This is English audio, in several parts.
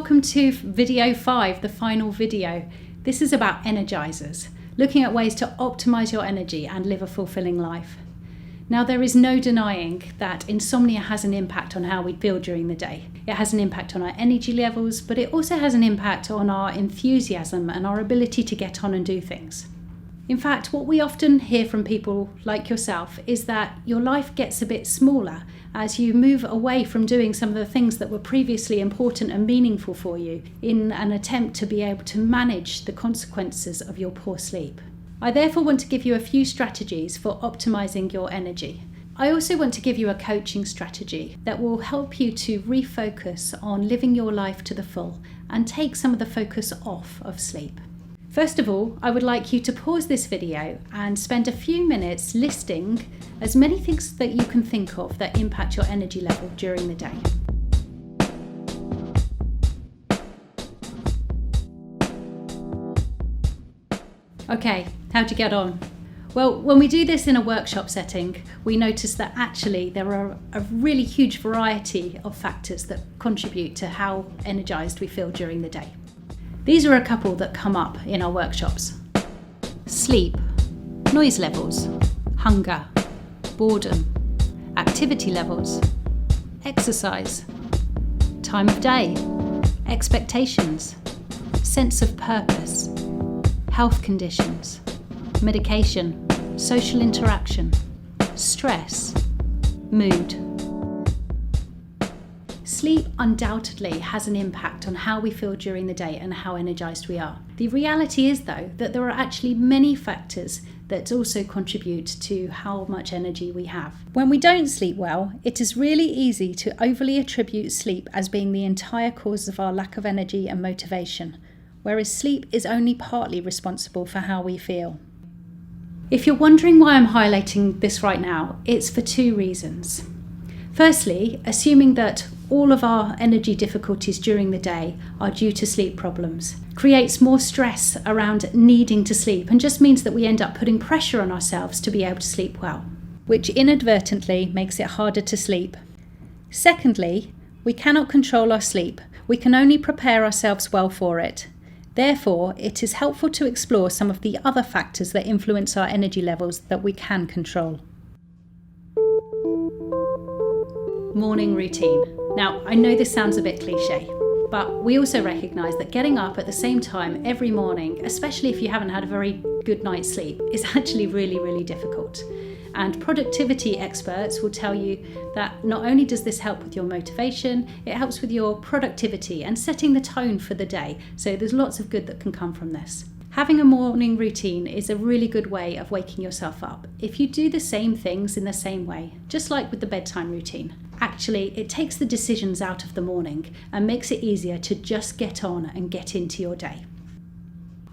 welcome to video 5, the final video. This is about Energizers, looking at ways to optimize your energy and live a fulfilling life. Now, there is no denying that insomnia has an impact on how we feel during the day. It has an impact on our energy levels, but it also has an impact on our enthusiasm and our ability to get on and do things. In fact, what we often hear from people like yourself is that your life gets a bit smaller as you move away from doing some of the things that were previously important and meaningful for you in an attempt to be able to manage the consequences of your poor sleep. I therefore want to give you a few strategies for optimizing your energy. I also want to give you a coaching strategy that will help you to refocus on living your life to the full and take some of the focus off of sleep. First of all, I would like you to pause this video and spend a few minutes listing as many things that you can think of that impact your energy level during the day. Okay, how'd you get on? Well, when we do this in a workshop setting, we notice that actually there are a really huge variety of factors that contribute to how energized we feel during the day. These are a couple that come up in our workshops. Sleep, noise levels, hunger, boredom, activity levels, exercise, time of day, expectations, sense of purpose, health conditions, medication, social interaction, stress, mood. Sleep undoubtedly has an impact on how we feel during the day and how energized we are. The reality is, though, that there are actually many factors that also contribute to how much energy we have. When we don't sleep well, it is really easy to overly attribute sleep as being the entire cause of our lack of energy and motivation, whereas sleep is only partly responsible for how we feel. If you're wondering why I'm highlighting this right now, it's for two reasons. Firstly, assuming that all of our energy difficulties during the day are due to sleep problems creates more stress around needing to sleep and just means that we end up putting pressure on ourselves to be able to sleep well, which inadvertently makes it harder to sleep. Secondly, we cannot control our sleep. We can only prepare ourselves well for it. Therefore, it is helpful to explore some of the other factors that influence our energy levels that we can control. Morning routine. Now, I know this sounds a bit cliche, but we also recognise that getting up at the same time every morning, especially if you haven't had a very good night's sleep, is actually really, really difficult. And productivity experts will tell you that not only does this help with your motivation, it helps with your productivity and setting the tone for the day. So there's lots of good that can come from this. Having a morning routine is a really good way of waking yourself up. If you do the same things in the same way, just like with the bedtime routine, actually it takes the decisions out of the morning and makes it easier to just get on and get into your day.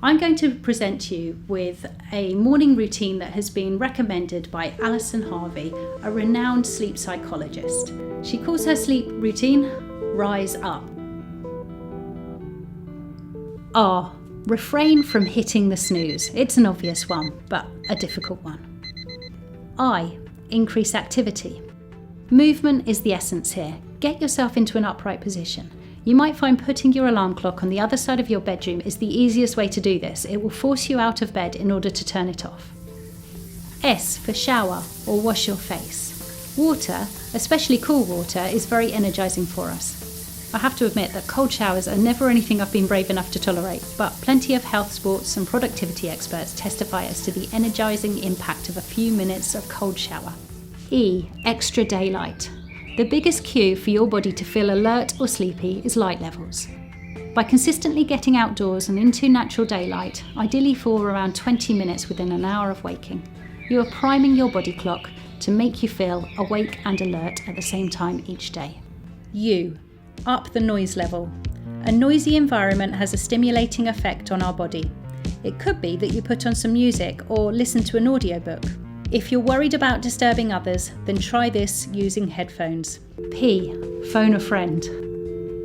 I'm going to present you with a morning routine that has been recommended by Alison Harvey, a renowned sleep psychologist. She calls her sleep routine Rise Up. R. Refrain from hitting the snooze. It's an obvious one, but a difficult one. I. Increase activity. Movement is the essence here. Get yourself into an upright position. You might find putting your alarm clock on the other side of your bedroom is the easiest way to do this. It will force you out of bed in order to turn it off. S for shower or wash your face. Water, especially cool water, is very energizing for us. I have to admit that cold showers are never anything I've been brave enough to tolerate, but plenty of health, sports and productivity experts testify as to the energizing impact of a few minutes of cold shower. E. Extra daylight. The biggest cue for your body to feel alert or sleepy is light levels. By consistently getting outdoors and into natural daylight, ideally for around 20 minutes within an hour of waking, you are priming your body clock to make you feel awake and alert at the same time each day. U. Up the noise level. A noisy environment has a stimulating effect on our body. It could be that you put on some music or listen to an audiobook. If you're worried about disturbing others, then try this using headphones. P. Phone a friend.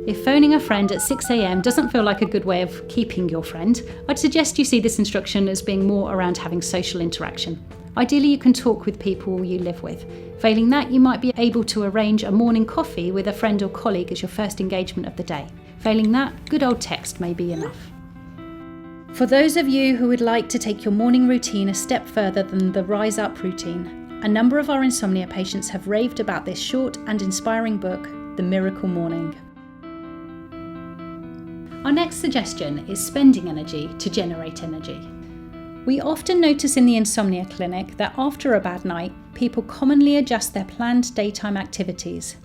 If phoning a friend at 6 a.m. doesn't feel like a good way of keeping your friend, I'd suggest you see this instruction as being more around having social interaction. Ideally, you can talk with people you live with. Failing that, you might be able to arrange a morning coffee with a friend or colleague as your first engagement of the day. Failing that, good old text may be enough. For those of you who would like to take your morning routine a step further than the Rise Up routine, a number of our insomnia patients have raved about this short and inspiring book, The Miracle Morning. Our next suggestion is spending energy to generate energy. We often notice in the insomnia clinic that after a bad night, people commonly adjust their planned daytime activities.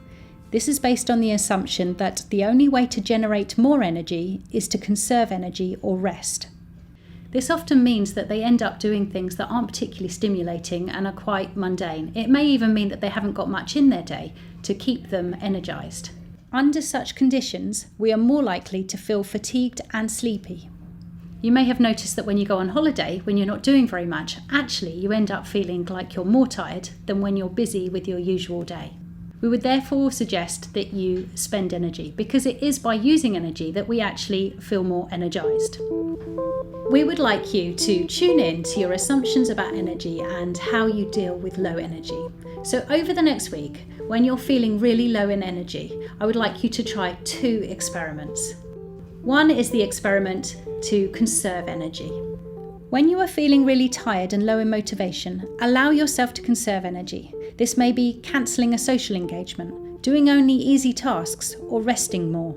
This is based on the assumption that the only way to generate more energy is to conserve energy or rest. This often means that they end up doing things that aren't particularly stimulating and are quite mundane. It may even mean that they haven't got much in their day to keep them energised. Under such conditions, we are more likely to feel fatigued and sleepy. You may have noticed that when you go on holiday, when you're not doing very much, actually you end up feeling like you're more tired than when you're busy with your usual day. We would therefore suggest that you spend energy, because it is by using energy that we actually feel more energised. We would like you to tune in to your assumptions about energy and how you deal with low energy. So over the next week, when you're feeling really low in energy, I would like you to try 2 experiments. One is the experiment to conserve energy. When you are feeling really tired and low in motivation, allow yourself to conserve energy. This may be cancelling a social engagement, doing only easy tasks, or resting more.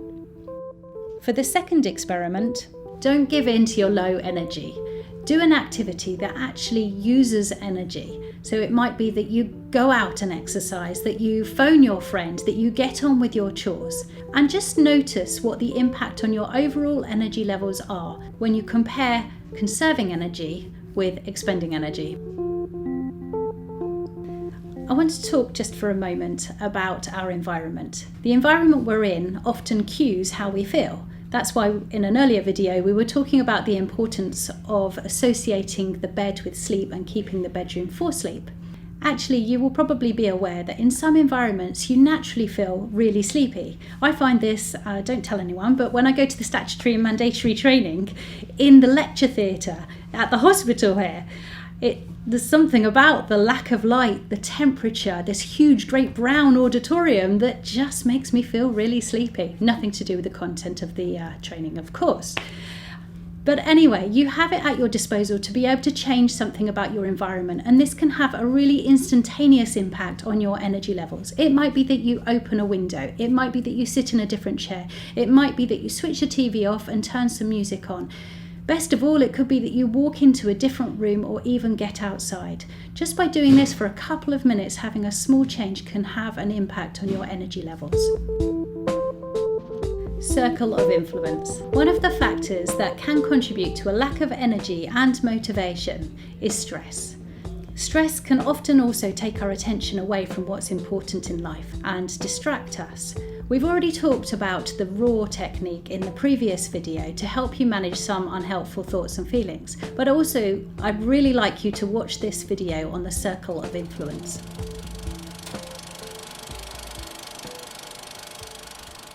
For the second experiment, don't give in to your low energy. Do an activity that actually uses energy. So it might be that you go out and exercise, that you phone your friend, that you get on with your chores, and just notice what the impact on your overall energy levels are when you compare conserving energy with expending energy. I want to talk just for a moment about our environment. The environment we're in often cues how we feel. That's why in an earlier video we were talking about the importance of associating the bed with sleep and keeping the bedroom for sleep. Actually, you will probably be aware that in some environments you naturally feel really sleepy. I find this, don't tell anyone, but when I go to the statutory and mandatory training in the lecture theatre at the hospital here, there's something about the lack of light, the temperature, this huge great brown auditorium that just makes me feel really sleepy. Nothing to do with the content of the training, of course. But anyway, you have it at your disposal to be able to change something about your environment, and this can have a really instantaneous impact on your energy levels. It might be that you open a window, it might be that you sit in a different chair, it might be that you switch the TV off and turn some music on. Best of all, it could be that you walk into a different room or even get outside. Just by doing this for a couple of minutes, having a small change can have an impact on your energy levels. Circle of influence. One of the factors that can contribute to a lack of energy and motivation is stress. Stress can often also take our attention away from what's important in life and distract us. We've already talked about the RAW technique in the previous video to help you manage some unhelpful thoughts and feelings, but also I'd really like you to watch this video on the circle of influence.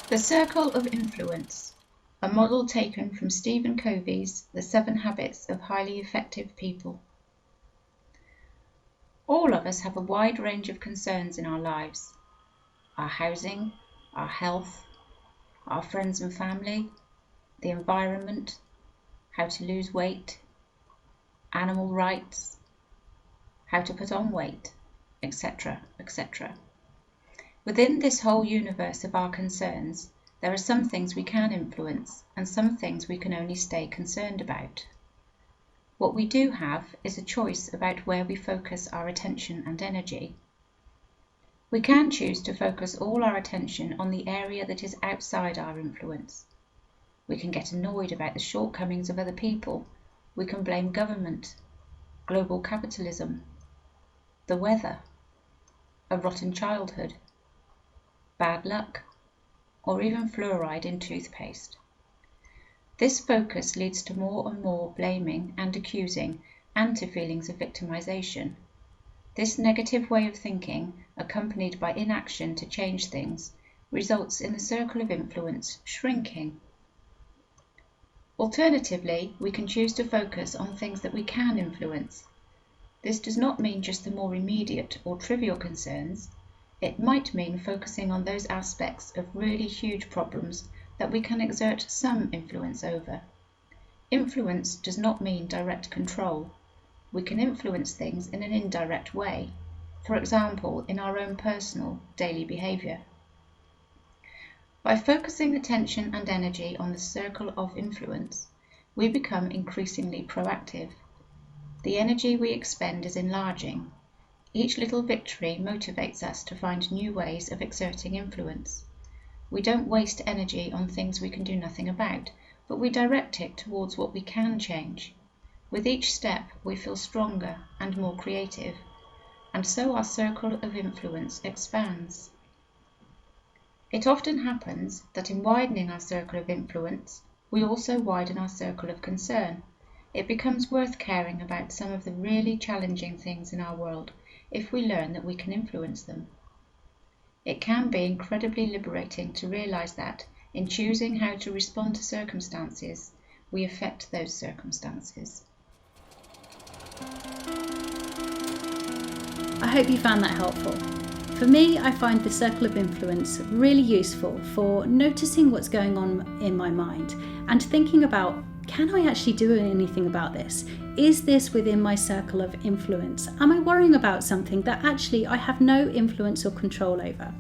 The Circle of Influence, a model taken from Stephen Covey's The 7 Habits of Highly Effective People. All of us have a wide range of concerns in our lives. Our housing, our health, our friends and family, the environment, how to lose weight, animal rights, how to put on weight, etc., etc. Within this whole universe of our concerns, there are some things we can influence and some things we can only stay concerned about. What we do have is a choice about where we focus our attention and energy. We can choose to focus all our attention on the area that is outside our influence. We can get annoyed about the shortcomings of other people. We can blame government, global capitalism, the weather, a rotten childhood, bad luck, or even fluoride in toothpaste. This focus leads to more and more blaming and accusing and to feelings of victimization. This negative way of thinking, accompanied by inaction to change things, results in the circle of influence shrinking. Alternatively, we can choose to focus on things that we can influence. This does not mean just the more immediate or trivial concerns. It might mean focusing on those aspects of really huge problems that we can exert some influence over. Influence does not mean direct control. We can influence things in an indirect way, for example, in our own personal daily behaviour. By focusing attention and energy on the circle of influence, we become increasingly proactive. The energy we expend is enlarging. Each little victory motivates us to find new ways of exerting influence. We don't waste energy on things we can do nothing about, but we direct it towards what we can change. With each step, we feel stronger and more creative, and so our circle of influence expands. It often happens that in widening our circle of influence, we also widen our circle of concern. It becomes worth caring about some of the really challenging things in our world if we learn that we can influence them. It can be incredibly liberating to realise that, in choosing how to respond to circumstances, we affect those circumstances. I hope you found that helpful. For me, I find the circle of influence really useful for noticing what's going on in my mind and thinking about, can I actually do anything about this? Is this within my circle of influence? Am I worrying about something that actually I have no influence or control over?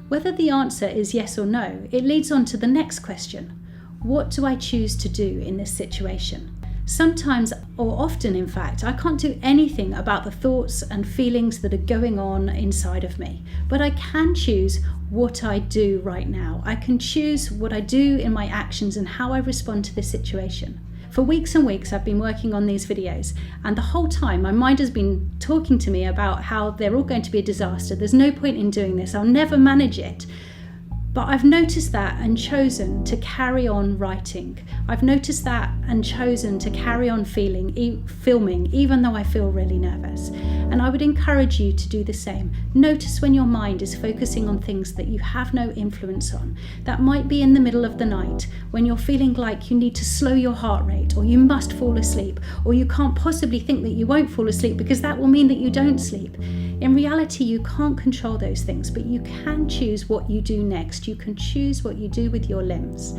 Whether the answer is yes or no, it leads on to the next question. What do I choose to do in this situation? Sometimes, or often in fact, I can't do anything about the thoughts and feelings that are going on inside of me, but I can choose what I do right now. I can choose what I do in my actions and how I respond to this situation. For weeks and weeks I've been working on these videos, and the whole time my mind has been talking to me about how they're all going to be a disaster. There's no point in doing this, I'll never manage it. But I've noticed that and chosen to carry on writing. I've noticed that and chosen to carry on filming, even though I feel really nervous. And I would encourage you to do the same. Notice when your mind is focusing on things that you have no influence on. That might be in the middle of the night, when you're feeling like you need to slow your heart rate, or you must fall asleep, or you can't possibly think that you won't fall asleep because that will mean that you don't sleep. In reality, you can't control those things, but you can choose what you do next. You can choose what you do with your limbs.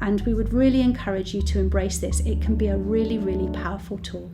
And we would really encourage you to embrace this. It can be a really, really powerful tool.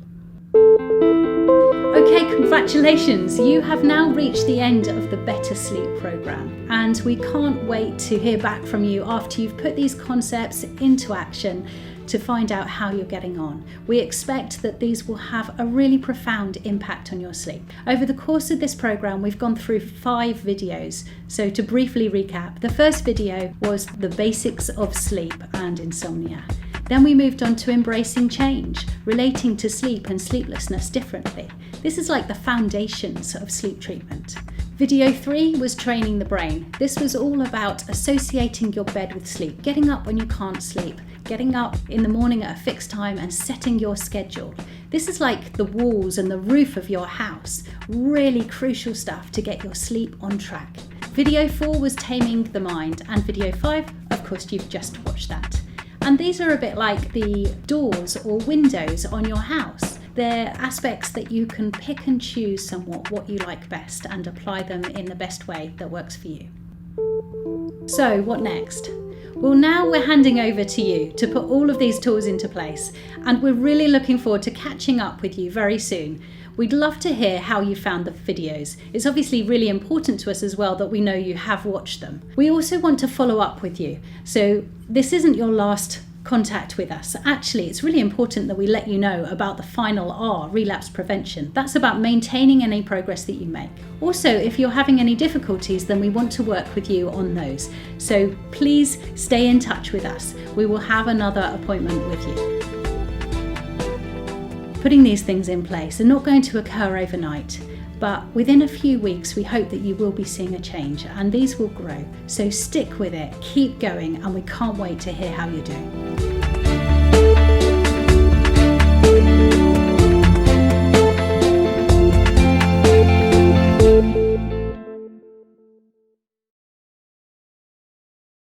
Okay, congratulations. You have now reached the end of the Better Sleep programme, and we can't wait to hear back from you after you've put these concepts into action to find out how you're getting on. We expect that these will have a really profound impact on your sleep. Over the course of this program, we've gone through 5 videos. So to briefly recap, the first video was the basics of sleep and insomnia. Then we moved on to embracing change, relating to sleep and sleeplessness differently. This is like the foundations of sleep treatment. Video 3 was training the brain. This was all about associating your bed with sleep, getting up when you can't sleep, getting up in the morning at a fixed time and setting your schedule. This is like the walls and the roof of your house. Really crucial stuff to get your sleep on track. Video 4 was taming the mind, and video 5, of course, you've just watched that. And these are a bit like the doors or windows on your house. They're aspects that you can pick and choose somewhat what you like best and apply them in the best way that works for you. So what next? Well, now we're handing over to you to put all of these tools into place, and we're really looking forward to catching up with you very soon. We'd love to hear how you found the videos. It's obviously really important to us as well that we know you have watched them. We also want to follow up with you, so this isn't your last contact with us. Actually, it's really important that we let you know about the final R, relapse prevention. That's about maintaining any progress that you make. Also, if you're having any difficulties, then we want to work with you on those. So please stay in touch with us. We will have another appointment with you. Putting these things in place are not going to occur overnight, but within a few weeks we hope that you will be seeing a change, and these will grow. So stick with it, keep going, and we can't wait to hear how you're doing.